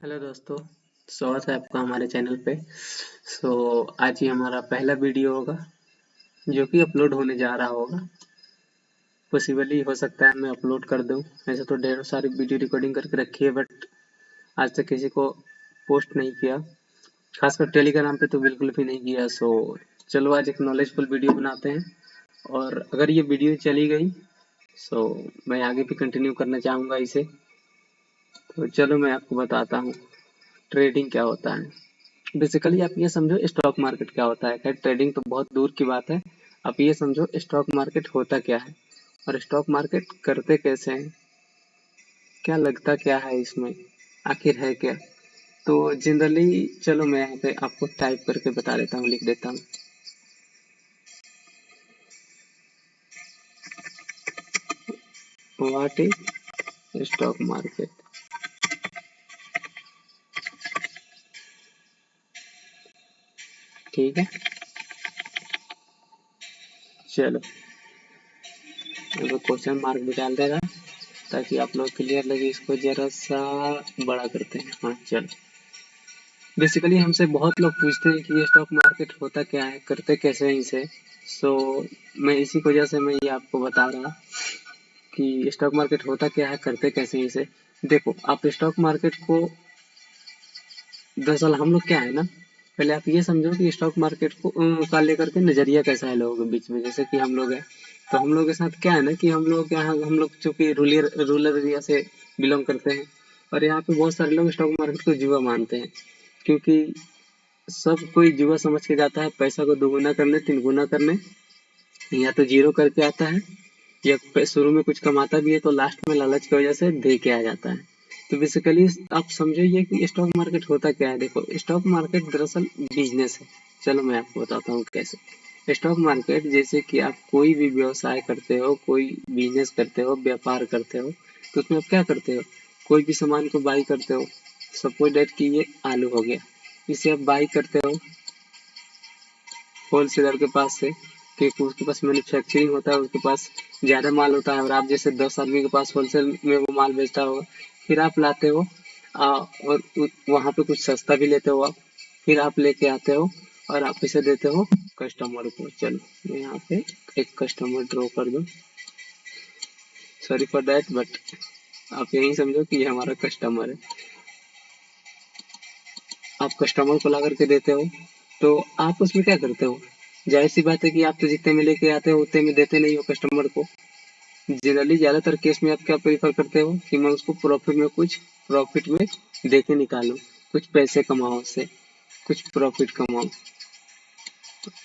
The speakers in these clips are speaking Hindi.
हेलो दोस्तों, स्वागत है आपका हमारे चैनल पे। आज ही हमारा पहला वीडियो होगा जो कि अपलोड होने जा रहा होगा। पॉसिबली हो सकता है मैं अपलोड कर दूं। ऐसे तो ढेरों सारी वीडियो रिकॉर्डिंग करके रखी है, बट आज तक किसी को पोस्ट नहीं किया, खासकर टेलीग्राम पे तो बिल्कुल भी नहीं किया। चलो आज एक नॉलेजफुल वीडियो बनाते हैं, और अगर ये वीडियो चली गई सो मैं आगे भी कंटिन्यू करना चाहूँगा इसे। तो चलो मैं आपको बताता हूँ ट्रेडिंग क्या होता है। बेसिकली आप ये समझो स्टॉक मार्केट क्या होता है। खैर ट्रेडिंग तो बहुत दूर की बात है, आप ये समझो स्टॉक मार्केट होता क्या है और स्टॉक मार्केट करते कैसे हैं, क्या लगता क्या है इसमें, आखिर है क्या। तो जनरली चलो मैं यहाँ पे आपको टाइप करके बता देता हूँ, लिख देता हूँ। What is stock market. ठीक है, चलो क्वेश्चन मार्क भी डाल देगा ताकि आप लोग क्लियर लगे। इसको जरा सा बड़ा करते हैं। हाँ चलो, बेसिकली हमसे बहुत लोग पूछते हैं कि ये स्टॉक मार्केट होता क्या है, करते कैसे हैं इसे। सो मैं इसी की वजह से मैं ये आपको बता रहा कि स्टॉक मार्केट होता क्या है, करते कैसे हैं इसे। देखो आप स्टॉक मार्केट को, दरअसल हम लोग क्या है ना, पहले आप ये समझो कि स्टॉक मार्केट को का लेकर के नजरिया कैसा है लोगों के बीच में। जैसे कि हम लोग हैं, तो हम लोग के साथ क्या है ना कि हम लोग चूंकि रूरल एरिया से बिलोंग करते हैं, और यहाँ पे बहुत सारे लोग स्टॉक मार्केट को जुआ मानते हैं, क्योंकि सब कोई जुआ समझ के जाता है पैसा को दुगुना करने, तीन गुना करने, या तो जीरो करके आता है, या शुरू में कुछ कमाता भी है तो लास्ट में लालच की वजह से दे के आ जाता है। तो बेसिकली आप समझो ये कि स्टॉक मार्केट होता क्या है। देखो स्टॉक मार्केट दरअसल बिजनेस है। चलो मैं आपको बताता हूँ कैसे। स्टॉक मार्केट जैसे कि आप कोई भी व्यवसाय करते हो, कोई बिजनेस करते हो, व्यापार करते हो, तो उसमें आप क्या करते हो, कोई भी सामान को बाई करते हो। सपोज डेट कि ये आलू हो गया, इसे आप बाई करते हो होलसेलर के पास से, क्योंकि उसके पास मैन्युफैक्चरिंग होता है, उसके पास ज़्यादा माल होता है, और आप जैसे 10 आदमी के पास होलसेल में वो माल बेचता होगा। फिर आप लाते हो और वहाँ पे कुछ सस्ता भी लेते हो आप, फिर आप लेके आते हो और आप इसे देते हो कस्टमर को। चलो मैं यहाँ पे एक कस्टमर ड्रॉ कर दूँ, सॉरी फॉर दैट, बट आप यही समझो कि ये हमारा कस्टमर है। आप कस्टमर को ला करके देते हो, तो आप उसमें क्या करते हो, जाहिर सी बात है कि आप तो जितने में लेके आते हो उतने में देते नहीं हो कस्टमर को। जनरली ज्यादातर केस में आप क्या प्रीफर करते हो कि मैं उसको प्रॉफिट में दे के निकालूं, कुछ पैसे कमाओ उससे, कुछ प्रॉफिट कमाओ।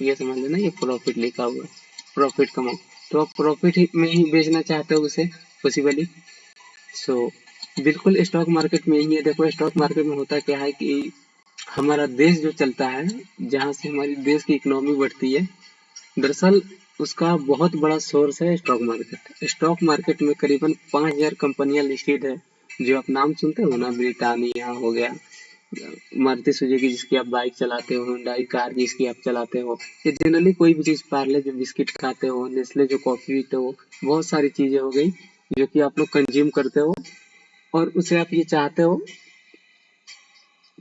ये समझ लेना, ये प्रॉफिट लिखा हुआ है, प्रॉफिट कमाओ। तो आप प्रॉफिट में ही बेचना चाहते हो उसे पॉसिबली। सो बिल्कुल स्टॉक मार्केट में ही है। देखो स्टॉक मार्केट में होता क्या है कि हमारा देश जो चलता है, जहाँ से हमारी देश की इकोनॉमी बढ़ती है, दरअसल उसका बहुत बड़ा सोर्स है स्टॉक मार्केट। स्टॉक मार्केट में करीबन 5,000 कंपनियां लिस्टेड है, जो आप नाम सुनते हो ना, ब्रिटानिया हो गया, मारुति सुजुकी जिसकी आप बाइक चलाते हो, हुंडई कार जिसकी आप चलाते हो, ये जनरली कोई भी चीज, पार्ले जो बिस्किट खाते हो, नेस्ले जो कॉफी पीते हो, बहुत सारी चीजें हो गई जो कि आप लोग कंज्यूम करते हो, और उसे आप ये चाहते हो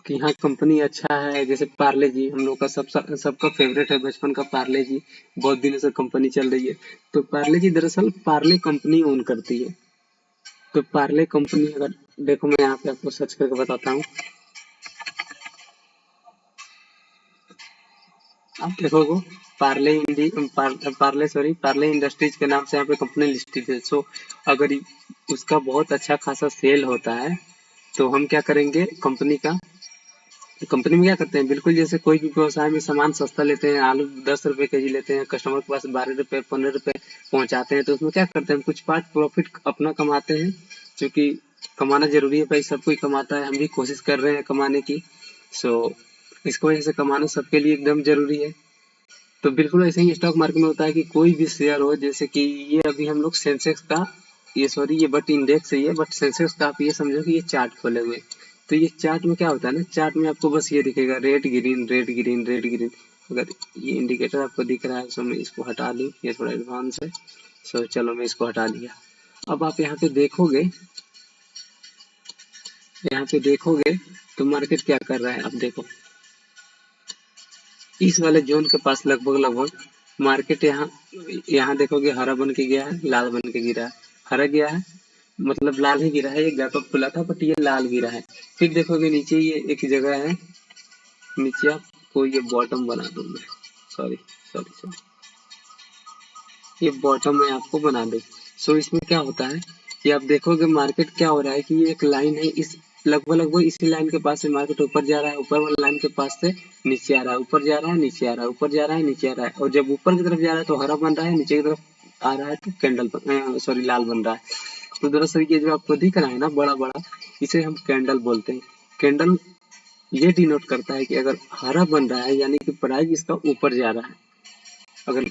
कि हाँ कंपनी अच्छा है। जैसे पार्ले जी हम लोग का सबका फेवरेट है बचपन का, पार्ले जी बहुत दिनों से कंपनी चल रही है। तो पार्ले जी दरअसल पार्ले कंपनी ओन करती है। तो पार्ले कंपनी, अगर देखो मैं यहाँ पे आपको सर्च करके बताता हूँ, आप देखोगे पार्ले इंडस्ट्रीज के नाम से यहाँ पे कंपनी लिस्टेड है। अगर उसका बहुत अच्छा खासा सेल होता है तो हम क्या करेंगे, कंपनी में क्या करते हैं, बिल्कुल जैसे कोई भी व्यवसाय में सामान सस्ता लेते हैं, आलू 10 रुपए के जी लेते हैं, कस्टमर के पास 12 रुपए 15 रुपए पहुंचाते हैं, तो उसमें क्या करते हैं, हम कुछ पार्ट प्रॉफिट अपना कमाते हैं, क्योंकि कमाना जरूरी है भाई, सब कोई कमाता है, हम भी कोशिश कर रहे हैं कमाने की। सो इसको वजह से कमाना सबके लिए एकदम जरूरी है। तो बिल्कुल ऐसे ही स्टॉक मार्केट में होता है कि कोई भी शेयर हो, जैसे कि ये अभी हम लोग सेंसेक्स का, ये सॉरी ये बट इंडेक्स है ये, बट सेंसेक्स का आप ये समझो कि ये चार्ट खोले हुए। तो ये चार्ट में क्या होता है ना, चार्ट में आपको बस ये दिखेगा red green red green red green. अगर ये इंडिकेटर आपको दिख रहा है तो मैं इसको हटा दूं, ये थोड़ा एडवांस है। चलो मैं इसको हटा दिया। अब आप यहाँ पे देखोगे यहाँ पे देखोगे तो मार्केट क्या कर रहा है, आप देखो इस वाले जोन के पास लगभग लगभग मार्केट यहाँ यहाँ देखोगे हरा बन के गया है, लाल बन के गिरा है। हरा गया है मतलब लाल ही गिरा है, ये गैप अप खुला था बट ये लाल गिरा है। फिर देखोगे नीचे ये एक जगह है, नीचे आपको ये बॉटम बना दूं मैं, सॉरी सॉरी सॉरी, ये बॉटम में आपको बना दूं। सो इसमें क्या होता है कि आप देखोगे मार्केट क्या हो रहा है कि ये एक लाइन है, इस लगभग लगभग इसी लाइन के पास से मार्केट ऊपर जा रहा है, ऊपर वाला लाइन के पास से नीचे आ रहा है, ऊपर जा रहा है नीचे आ रहा है, ऊपर जा रहा है नीचे आ रहा है, और जब ऊपर की तरफ जा रहा है तो हरा बन रहा है, नीचे की तरफ आ रहा है तो कैंडल सॉरी लाल बन रहा है। तो दरअसल ये जो आपको दिख रहा है ना बड़ा बड़ा, इसे हम कैंडल बोलते हैं। कैंडल ये डिनोट करता है कि अगर हरा बन रहा है यानी कि प्राइस इसका ऊपर जा रहा है, अगर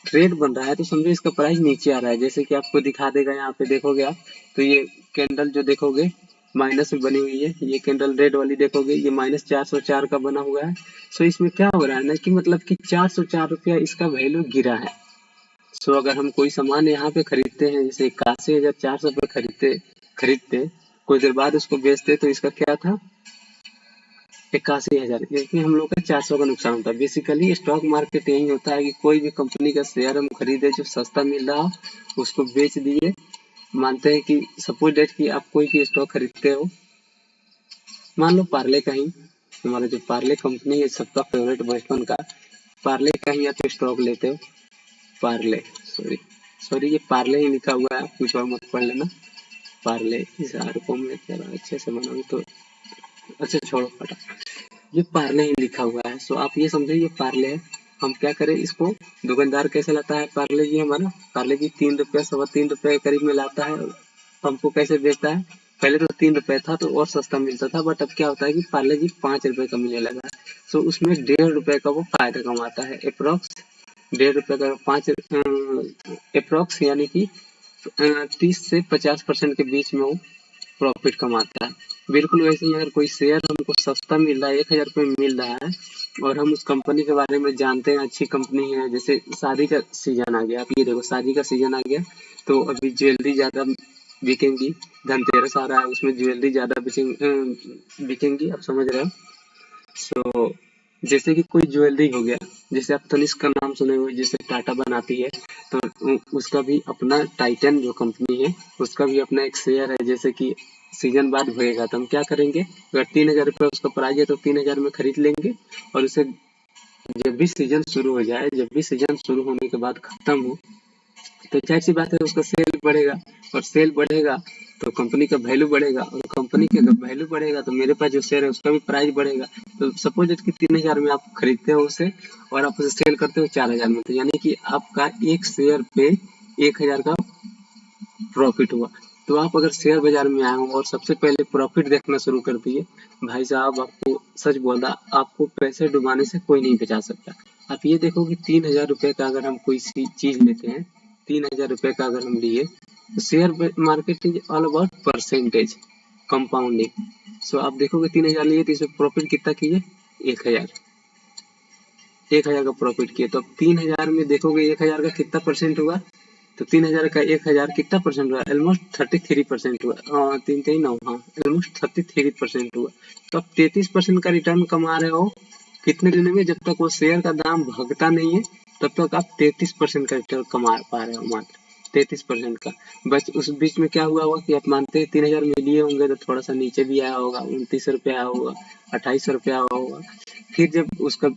रेड बन रहा है तो समझो इसका प्राइस नीचे आ रहा है। जैसे कि आपको दिखा देगा, यहाँ पे देखोगे आप तो ये कैंडल जो देखोगे माइनस में बनी हुई है, ये कैंडल रेड वाली देखोगे ये -404 का बना हुआ है। सो इसमें क्या हो रहा है ना कि मतलब कि 404 रुपया इसका वैल्यू गिरा है। सो अगर हम कोई सामान यहाँ पे खरीदते हैं, जैसे 81,400 पे खरीदते कुछ देर बाद उसको बेचते तो इसका क्या था 81,000, इसमें हम लोग का 400 का नुकसान होता है। बेसिकली स्टॉक मार्केट यही होता है कि कोई भी कंपनी का शेयर हम खरीदे जो सस्ता मिल रहा हो उसको बेच दिए। मानते हैं कि सपोज डेट कि आप कोई भी स्टॉक खरीदते हो, मान लो पार्ले का ही, हमारा जो पार्ले कंपनी है सबका फेवरेट बचपन का, पार्ले का ही आप स्टॉक लेते हो, पार्ले सॉरी सॉरी ये पार्ले ही लिखा हुआ है, कुछ और मत पढ़ लेना। पार्ले इस आर को मैं जरा अच्छे से बनाऊं तो, अच्छा छोड़ो हटा, ये पार्ले ही लिखा हुआ है। सो आप ये समझो ये पार्ले है। हम क्या करें इसको, दुकानदार कैसे लाता है पार्ले जी हमारा, पार्ले जी 3 रुपया 3.25 रुपये के करीब में लाता है, हमको कैसे बेचता है, पहले तो 3 रुपए था तो और सस्ता मिलता था बट अब क्या होता है कि पार्ले जी 5 रुपए का मिलने लगा है। सो उसमें 1.5 रुपए का वो फायदा कमाता है, अप्रोक्स 1.5 रुपए का 5 अप्रोक्स यानी कि 30 से 50% के बीच में वो प्रॉफिट कमाता है। बिल्कुल वैसे ही अगर कोई शेयर हमको सस्ता मिल रहा है, 1,000 रुपये में मिल रहा है और हम उस कंपनी के बारे में जानते हैं अच्छी कंपनी है, जैसे शादी का सीजन आ गया, आप ये देखो शादी का सीजन आ गया तो अभी ज्वेलरी ज्यादा बिकेंगी, धनतेरस आ रहा है उसमें ज्वेलरी ज्यादा बिकेंगी, आप समझ रहे हो। सो जैसे कि कोई ज्वेलरी हो गया, जैसे आप तनिष्क का नाम सुने हुए, जैसे टाटा बनाती है तो उसका भी अपना टाइटन जो कंपनी है उसका भी अपना एक शेयर है। जैसे कि सीजन बाद होएगा तो हम क्या करेंगे, अगर 3,000 रुपये उसका प्राइस है तो 3,000 में खरीद लेंगे, और उसे जब भी सीजन शुरू हो जाए, जब भी सीजन शुरू होने के बाद खत्म हो तो जाहिर सी बात है उसका सेल बढ़ेगा, और सेल बढ़ेगा तो कंपनी का वैल्यू बढ़ेगा, और कंपनी का जब वैल्यू बढ़ेगा तो मेरे पास जो शेयर है उसका भी प्राइस बढ़ेगा। तो सपोज कि 3,000 में आप खरीदते हो उसे और आप उसे सेल करते हो 4,000 में, तो यानी कि आपका एक शेयर पे 1,000 का प्रॉफिट हुआ। तो आप अगर शेयर बाजार में आए हो और सबसे पहले प्रॉफिट देखना शुरू कर दिए, भाई साहब आपको सच बोला, आपको पैसे डुबाने से कोई नहीं बचा सकता। आप ये देखो कि 3,000 रुपए का अगर हम कोई सी चीज लेते हैं, 3,000 रुपए का अगर हम लिए तो share market is all about percentage compounding. So आप देखोगे 3,000 लिए तो इसमें प्रॉफिट कितना किए, 1,000, 1,000 का प्रॉफिट किए। तो अब 3,000 में देखोगे 1,000 का कितना परसेंट हुआ, तो 3,000 का 1,000 कितना परसेंट हुआ, ऑलमोस्ट 33% हुआ, 3 3 9 हाँ ऑलमोस्ट 33% हुआ। तो आप 33% का रिटर्न कमा रहे हो कितने दिनों में, जब तक वो शेयर का दाम भागता नहीं है तब तक आप 33% का रिटर्न कमा पा रहे हो, मात्र 33% का। बस उस बीच में क्या हुआ होगा कि आप मानते हैं 3,000 में लिए होंगे तो थोड़ा सा नीचे भी आया होगा, 29 रुपया आया होगा, 28 रुपया आया होगा, फिर जब उसका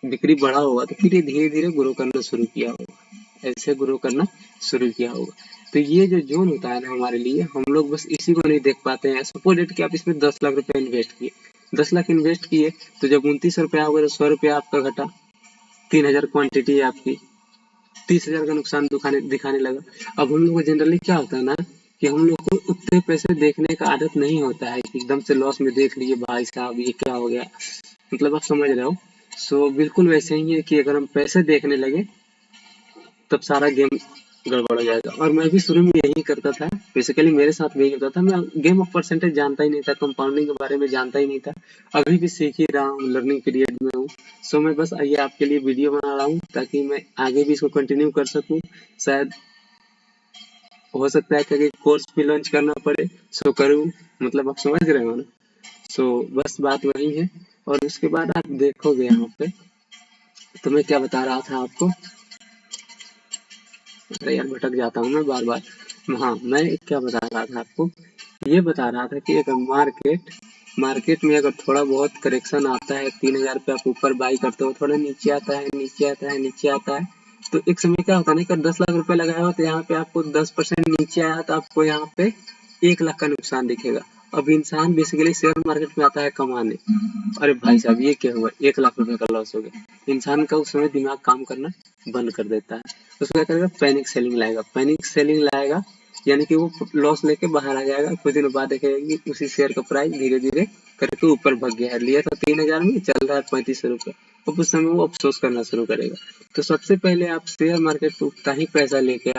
बिक्री बढ़ा होगा तो फिर ये धीरे धीरे ग्रो करना शुरू किया होगा, ऐसे ग्रो करना शुरू किया होगा। तो ये जो जोन होता है ना हमारे लिए, हम लोग बस इसी को नहीं देख पाते हैं। सपोज डेट कि आप इसमें 10 लाख रुपए इन्वेस्ट किए, 10 लाख इन्वेस्ट किए तो जब 29 रुपया हो गया तो 100 रुपया आपका घटा, 3,000 क्वांटिटी है आपकी, 30,000 का नुकसान दिखाने लगा। अब हम लोग को जनरली क्या होता है ना कि हम लोग को उतने पैसे देखने का आदत नहीं होता है कि एकदम से लॉस में देख लिए, भाई साहब ये क्या हो गया, मतलब आप समझ रहे हो। सो बिल्कुल वैसे ही है कि अगर हम पैसे देखने लगे तब सारा गेम गड़बड़ हो जाएगा। और मैं भी शुरू में यही करता था, बेसिकली मेरे साथ भी यही होता था, मैं गेम ऑफ परसेंटेज जानता ही नहीं था, कंपाउंडिंग के बारे में जानता ही नहीं था, अभी भी सीख ही रहा हूँ, लर्निंग पीरियड में हूँ। सो मैं बस ये आपके लिए वीडियो बना रहा हूँ ताकि मैं आगे भी इसको कंटिन्यू कर सकूँ, शायद हो सकता है कि कोर्स भी लॉन्च करना पड़े, सो करूँ, मतलब आप समझ रहे हो ना। सो बस बात वही है। और उसके बाद आप देखोगे यहाँ पे, तो मैं क्या बता रहा था आपको, अरे यार भटक जाता हूँ मैं बार बार। हाँ, मैं क्या बता रहा था आपको, ये बता रहा था कि अगर मार्केट में अगर थोड़ा बहुत करेक्शन आता है, 3,000 पे आप ऊपर बाई करते हो, थोड़ा नीचे आता है, नीचे आता है, नीचे आता है, तो एक समय क्या होता है ना कि 10 लाख रुपए लगाया हो, तो यहाँ पे आपको 10% नीचे आया, तो आपको यहाँ पे 1 लाख का नुकसान दिखेगा। अब इंसान बेसिकली शेयर मार्केट में आता है कमाने, अरे भाई साहब ये क्या हुआ, 1 लाख रुपए का लॉस हो गया। इंसान का उस समय दिमाग काम करना बंद कर देता है। उसको क्या करेगा, पैनिक सेलिंग लाएगा, यानी कि वो लॉस लेके बाहर आ जाएगा। कुछ दिन बाद देखेगा कि उसी शेयर का प्राइस धीरे धीरे करके ऊपर भग गया है, लिया था 3,000 में, चल रहा है 3500 रुपये। अब उस समय वो अफसोस करना शुरू करेगा। तो सबसे पहले आप शेयर मार्केट में उतना ही पैसा लेके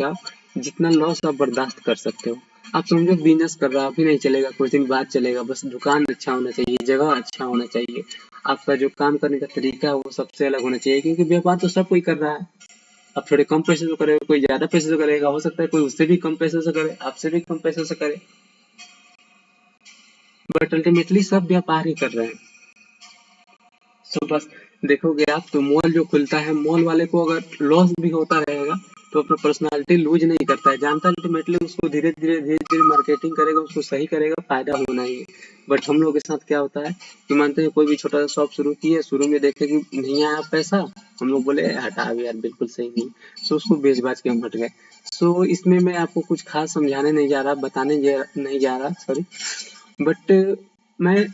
आओ जितना लॉस आप बर्दाश्त कर सकते हो। आप समझो बिजनेस कर रहा अभी नहीं चलेगा, कुछ दिन बाद चलेगा, बस दुकान अच्छा होना चाहिए, जगह अच्छा होना चाहिए, आपका जो काम करने का तरीका है वो सबसे अलग होना चाहिए, क्योंकि व्यापार तो सब कोई कर रहा है। आप थोड़े कम पैसे से करेगा, कोई ज्यादा पैसे से करेगा, हो सकता है कोई उससे भी कम पैसे से करे, आपसे भी कम पैसे से करे, बट अल्टीमेटली सब व्यापार ही कर रहे हैं। तो बस देखोगे आप, तो मॉल जो खुलता है, मॉल वाले को अगर लॉस भी होता रहेगा तो अपना पर्सनालिटी लूज नहीं करता है, जानता है अल्टीमेटली उसको धीरे धीरे मार्केटिंग करेगा, उसको सही करेगा, फायदा होना ही है। बट हम लोग के साथ क्या होता है कि मानते हैं कोई भी छोटा सा शॉप शुरू किए, शुरू में देखे कि नहीं आया पैसा, हम लोग बोले हटा अब यार बिल्कुल सही नहीं, सो उसको बेच बाच के हम हट गए। सो इसमें मैं आपको कुछ खास समझाने नहीं जा रहा, नहीं जा रहा, सॉरी, बट मैं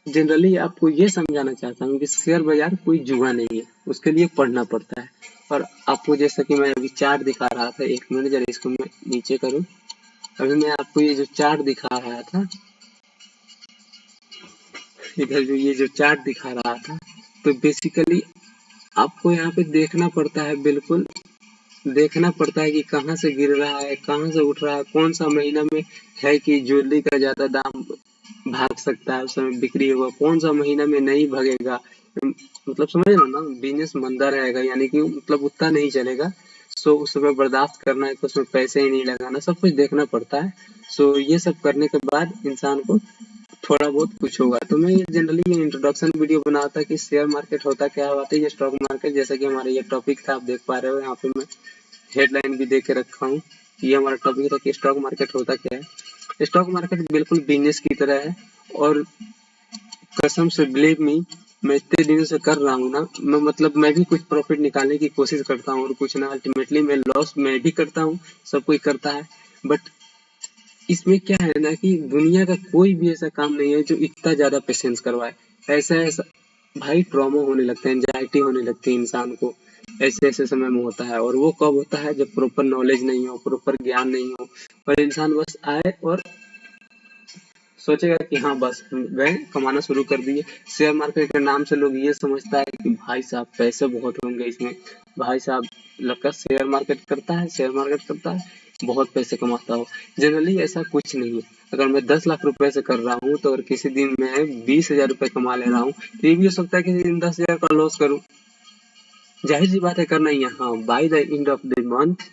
जनरली आपको ये समझाना चाहता हूँ कि शेयर बाजार कोई जुआ नहीं है, उसके लिए पढ़ना पड़ता है। और आपको जैसा कि मैं अभी चार्ट दिखा रहा था, 1 मिनट जरा इसको मैं नीचे करूँ। अभी मैं आपको ये जो चार्ट दिखा रहा था, इधर जो ये जो चार्ट दिखा रहा था, तो बेसिकली आपको यहाँ पे देखना पड़ता है, बिल्कुल देखना पड़ता है कि कहाँ से गिर रहा है, कहाँ से उठ रहा है, कौन सा महीना में है कि ज्वेलरी का ज्यादा दाम भाग सकता है, उस समय बिक्री होगा, कौन सा महीना में नहीं भगेगा, मतलब समझ रहे हो ना, बिजनेस मंदा रहेगा, यानी कि मतलब उतना नहीं चलेगा। सो उस समय बर्दाश्त करना है, तो उसमें पैसे ही नहीं लगाना, सब कुछ देखना पड़ता है। सो ये सब करने के बाद इंसान को थोड़ा बहुत कुछ होगा। तो मैं जनरली ये इंट्रोडक्शन वीडियो बना था कि शेयर मार्केट होता क्या है, ये स्टॉक मार्केट, जैसा कि हमारा ये टॉपिक था, आप देख पा रहे हो यहाँ पे मैं हेडलाइन भी दे के रखा हूँ। ये हमारा टॉपिक था कि स्टॉक मार्केट होता क्या है। स्टॉक मार्केट बिल्कुल बिजनेस की तरह है, और कसम से बिलीव मी, मैं इतने दिनों से कर रहा हूँ ना, मैं मतलब मैं भी कुछ प्रॉफिट निकालने की कोशिश करता हूँ और कुछ ना, अल्टीमेटली मैं लॉस मैं भी करता हूँ, सब कोई करता है। बट इसमें क्या है ना कि दुनिया का कोई भी ऐसा काम नहीं है जो इतना ज्यादा पेशेंस करवाए। ऐसा ऐसा भाई ट्रॉमा होने लगता है, एंजाइटी होने लगती है इंसान को, ऐसे ऐसे समय में होता है। और वो कब होता है, जब प्रॉपर नॉलेज नहीं हो, प्रॉपर ज्ञान नहीं हो, और इंसान बस आए और सोचेगा कि हाँ बस हम गए कमाना शुरू कर दिए। शेयर मार्केट के नाम से लोग ये समझता है कि भाई साहब पैसे बहुत होंगे इसमें, भाई साहब लड़का शेयर मार्केट करता है, बहुत पैसे कमाता हो। जनरली ऐसा कुछ नहीं है। अगर मैं 10 लाख रुपए से कर रहा हूँ, तो अगर किसी दिन मैं 20,000 रुपए कमा ले रहा हूँ, तो ये भी हो सकता है किसी दिन 10,000 का लॉस करूँ, जाहिर सी बात है करना ही है। हाँ, by the end of the month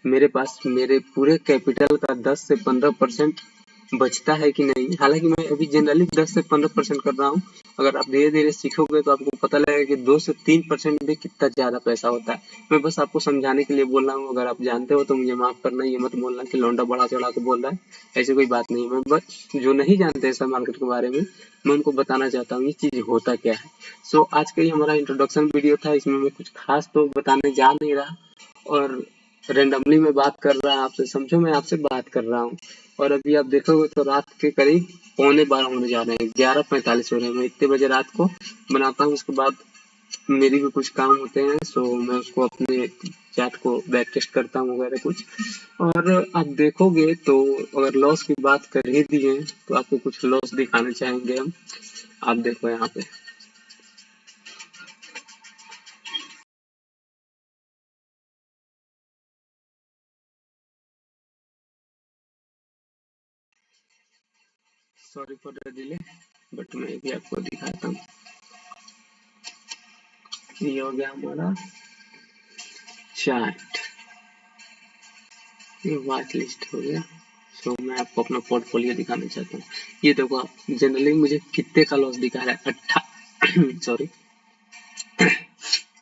मेरे पास मेरे पूरे कैपिटल का 10 से 15% बचता है कि नहीं। हालांकि मैं अभी जनरली 10 से 15% कर रहा हूँ। अगर आप धीरे धीरे सीखोगे तो आपको पता लगेगा कि 2 से 3% भी कितना ज्यादा पैसा होता है। मैं बस आपको समझाने के लिए बोल रहा हूँ, अगर आप जानते हो तो मुझे माफ करना, ये मत बोलना कि लौंडा बढ़ा चढ़ा के बोल रहा है, ऐसी कोई बात नहीं। मैं बस जो नहीं जानते शेयर मार्केट के बारे में, मैं उनको बताना चाहता हूँ ये चीज होता क्या है। सो आज का ये हमारा इंट्रोडक्शन वीडियो था, इसमें मैं कुछ खास तो बताने जा नहीं रहा, और रेंडमली मैं बात कर रहा आपसे, समझो मैं आपसे बात कर रहा हूँ। और अभी आप देखोगे तो रात के करीब 11:45 होने जा रहे हैं, 11:45 हो रहे हैं। मैं इतने बजे रात को बनाता हूँ, उसके बाद मेरी भी कुछ काम होते हैं, सो मैं उसको अपने चैट को बैक टेस्ट करता हूँ वगैरह कुछ। और आप देखोगे तो अगर लॉस की बात कर ही दिए तो आपको कुछ लॉस दिखाना चाहेंगे हम। आप देखो यहाँ पे, sorry for the delay, but मैं भी आपको दिखाता हूँ। ये हो गया हमारा चार्ट, ये वॉच लिस्ट हो गया। सो मैं आपको अपना पोर्टफोलियो दिखाना चाहता हूँ। ये देखो आप, जनरली मुझे कितने का लॉस दिखा रहा है, सॉरी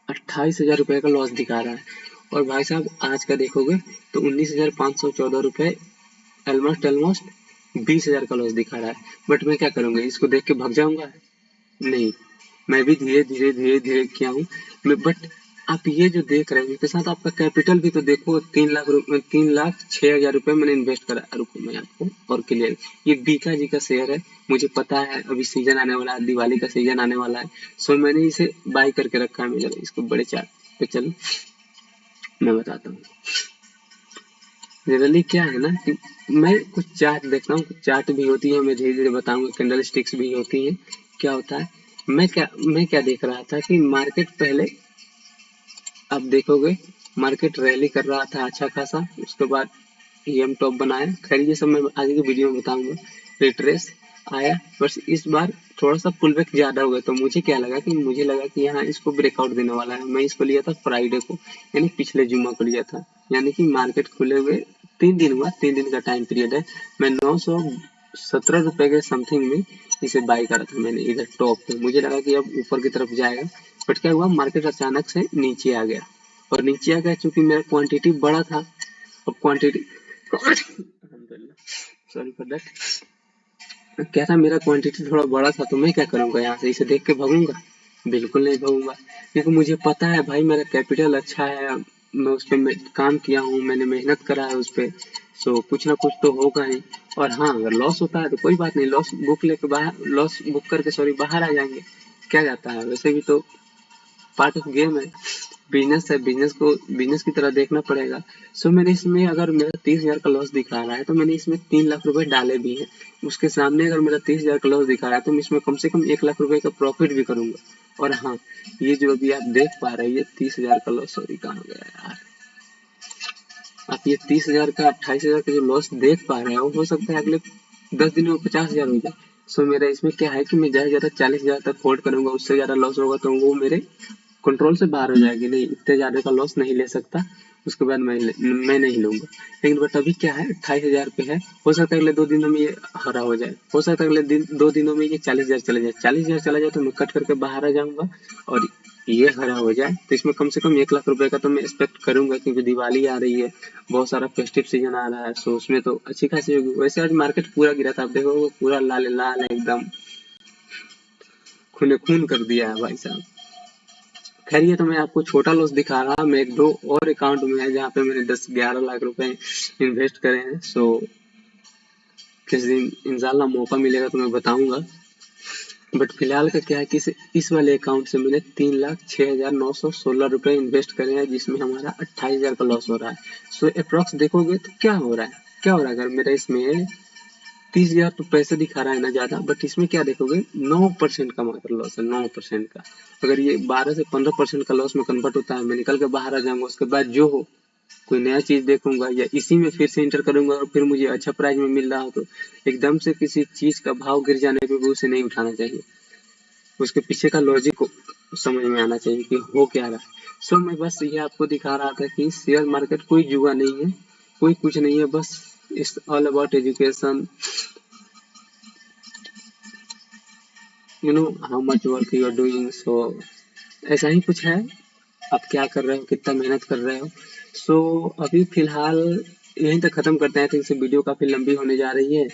28,000 रुपये का लॉस दिखा रहा है। और भाई साहब आज का देखोगे तो 19,514 रुपये, ऑलमोस्ट 20,000 का लॉस दिखा रहा है। बट मैं क्या करूँगा, इसको देख के भाग जाऊंगा? नहीं, मैं भी धीरे धीरे धीरे धीरे किया हूँ। बट आप ये जो देख रहे हो इसके साथ आपका कैपिटल भी तो देखो, 3,06,000 रुपये मैंने इन्वेस्ट करा। रुको मैं आपको और क्लियर, ये बीका जी का शेयर है, मुझे पता है अभी सीजन आने वाला है, दिवाली का सीजन आने वाला है। सो मैंने इसे बाय करके रखा है मेरे, इसको बड़े चार्ट पे चलो मैं बताता हूँ। जनरली क्या है ना कि मैं कुछ चार्ट देखता हूँ, कुछ चार्ट भी होती है, मैं धीरे धीरे बताऊंगा, कैंडल स्टिक्स भी होती है। क्या होता है, मैं क्या देख रहा था कि मार्केट पहले, आप देखोगे मार्केट रैली कर रहा था अच्छा खासा, उसके बाद EM टॉप बनाया। खैर ये सब मैं आगे की वीडियो में बताऊंगा। रिट्रेस आया, बस इस बार थोड़ा सा पुल बैक ज्यादा हो गया, तो मुझे लगा कि यहाँ इसको ब्रेकआउट देने वाला है। मैं इसको लिया था फ्राइडे को, यानी पिछले जुम्मा को लिया था, यानी कि मार्केट खुले हुए 3 दिन हुआ, 3 दिन का टाइम पीरियड है। मैं 917 रुपए के समथिंग में इसे बाय करा था मैंने इधर टॉप पे। मुझे लगा कि अब ऊपर की तरफ जाएगा, बट क्या हुआ, मार्केट अचानक से नीचे आ गया। और नीचे आ गया चूंकि मेरा क्वांटिटी बड़ा था, अब क्वांटिटी सॉरी फॉर दैट, क्या था मेरा क्वांटिटी थोड़ा बड़ा था, तो मैं क्या करूंगा, यहाँ से इसे देख के भागूंगा? बिल्कुल नहीं भागूंगा, क्योंकि मुझे पता है भाई मेरा कैपिटल अच्छा है, मैं उस पर काम किया हूँ, मैंने मेहनत करा है उस पर। सो कुछ ना कुछ तो होगा ही। और हाँ, अगर लॉस होता है तो कोई बात नहीं, लॉस बुक करके सॉरी बाहर आ जाएंगे, क्या जाता है, वैसे भी तो पार्ट ऑफ गेम है, बिजनेस है, बिजनेस की तरह देखना पड़ेगा। सो मैंने इसमें, अगर मेरा 30,000 का लॉस दिखा रहा है तो मैंने इसमें 3 लाख रुपए डाले भी हैं। उसके सामने अगर मेरा 30,000 का लॉस दिखा रहा है तो मैं इसमें कम से कम 1 लाख रुपए का प्रॉफिट भी करूंगा। और हाँ, ये जो अभी आप देख पा रहे हैं, ये 30,000 का लॉस, सॉरी कहाँ गया यार, आप ये 30,000 का 28,000 का जो लॉस देख पा रहे हो सकता है अगले 10 दिनों में 50,000 हो जाए। सो मेरा इसमें क्या है कि मैं ज्यादा ज्यादा 40,000 तक होल्ड करूंगा, उससे ज्यादा लॉस होगा तो वो मेरे कंट्रोल से बाहर हो जाएगी, नहीं इतने ज्यादा का लॉस नहीं ले सकता। उसके बाद मैं नहीं लूंगा। लेकिन बट अभी क्या है, 28,000 पे है, हो सकता है अगले 2 दिनों में ये हरा हो जाए, हो सकता है अगले 2 दिनों में ये 40,000 चले जाए, 40,000 चला जाए तो मैं कट करके बाहर आ जाऊंगा। और ये हरा हो जाए तो इसमें कम से कम 1 लाख रुपए का तो मैं एक्सपेक्ट करूंगा, क्योंकि दिवाली आ रही है, बहुत सारा फेस्टिव सीजन आ रहा है, सो उसमें तो अच्छी खासी होगी। वैसे आज मार्केट पूरा गिरा था, आप देखो पूरा लाल लाल एकदम खूने खून कर दिया है भाई साहब। खैर ये तो मैं आपको छोटा लॉस दिखा रहा, मैं 1-2 और अकाउंट में है जहाँ पे मैंने 10-11 लाख रुपए इन्वेस्ट करे हैं। सो किस दिन इंशाल्लाह मौका मिलेगा तो मैं बताऊंगा। बट फिलहाल का क्या है कि इस वाले अकाउंट से मैंने 3,06,916 रुपए इन्वेस्ट करे हैं, जिसमें हमारा 28,000 का लॉस हो रहा है। सो अप्रॉक्स देखोगे तो क्या हो रहा है, अगर मेरा इसमें 30,000 तो पैसे दिखा रहा है ना ज्यादा, बट इसमें क्या देखोगे 9% का मात्र लॉस है, 9% का। अगर ये 12 से 15% का लॉस में कन्वर्ट होता है, मैं निकल के बाहर आ जाऊंगा, उसके बाद जो हो कोई नया चीज देखूंगा या इसी में फिर से इंटर करूंगा, और फिर मुझे अच्छा प्राइस में मिल रहा हो तो एकदम से किसी चीज का भाव गिर जाने पे भी उसे नहीं उठाना चाहिए, उसके पीछे का लॉजिक को समझ में आना चाहिए कि हो क्या रहा है। सो मैं बस ये आपको दिखा रहा था कि शेयर मार्केट कोई जुआ नहीं है, कोई कुछ नहीं है, बस it's all about education, you know how much work you are doing. So ऐसा ही कुछ है, आप क्या कर रहे हो, कितना मेहनत कर रहे हो। सो अभी फिलहाल यहीं तक खत्म करते हैं, तो इसे वीडियो काफी लंबी होने जा रही है,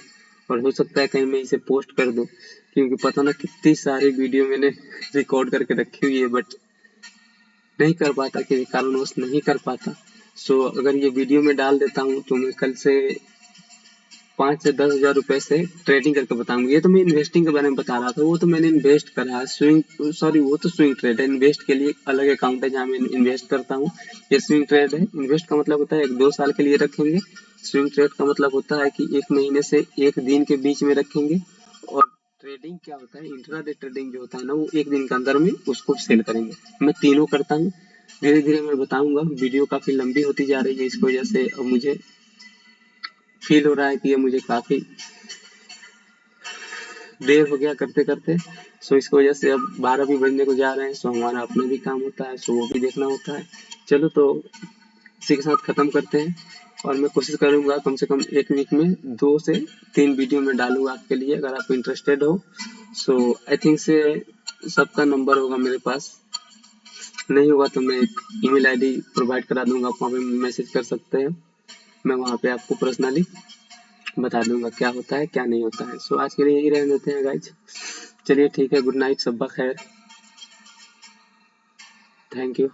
और हो सकता है कहीं मैं इसे पोस्ट कर दूं, क्योंकि पता ना कितनी सारी वीडियो मैंने रिकॉर्ड करके रखी हुई है, बट नहीं कर पाता, किसी कारणवश नहीं कर पाता। सो अगर ये वीडियो में डाल देता हूँ तो मैं कल से 5 से 10 हजार रुपए से ट्रेडिंग करके बताऊंगा। ये तो मैं इन्वेस्टिंग के बारे में बता रहा था, वो तो मैंने इन्वेस्ट करा है, वो तो स्विंग ट्रेड है, इन्वेस्ट के लिए अलग अकाउंट है जहाँ मैं इन्वेस्ट करता हूँ। ये स्विंग ट्रेड है, इन्वेस्ट का मतलब होता है 1-2 साल के लिए रखेंगे, स्विंग ट्रेड का मतलब होता है कि 1 महीने से 1 दिन के बीच में रखेंगे। और ट्रेडिंग क्या होता है, इंट्राडे ट्रेडिंग जो होता है ना, वो 1 दिन के अंदर में उसको सेल करेंगे। मैं तीनों करता हूँ, धीरे धीरे मैं बताऊंगा। वीडियो काफी लंबी होती जा रही है, इसकी वजह से अब मुझे फील हो रहा है कि ये मुझे काफी देर हो गया करते करते। सो इसकी वजह से अब 12 भी बजने को जा रहे हैं, सो हमारा अपना भी काम होता है, सो वो भी देखना होता है। चलो तो इसी के साथ खत्म करते हैं। और मैं कोशिश करूंगा कम से कम एक वीक में 2 से 3 वीडियो में डालूंगा आपके लिए, अगर आप इंटरेस्टेड हो। सो आई थिंक से सबका नंबर होगा मेरे पास, नहीं होगा तो मैं एक ईमेल आईडी प्रोवाइड करा दूंगा, आप वहाँ पे मैसेज कर सकते हैं, मैं वहाँ पे आपको पर्सनली बता दूंगा क्या होता है क्या नहीं होता है। सो आज के लिए यही रहने देते हैं गाइज, चलिए ठीक है, गुड नाइट, शब्बा खैर, थैंक यू।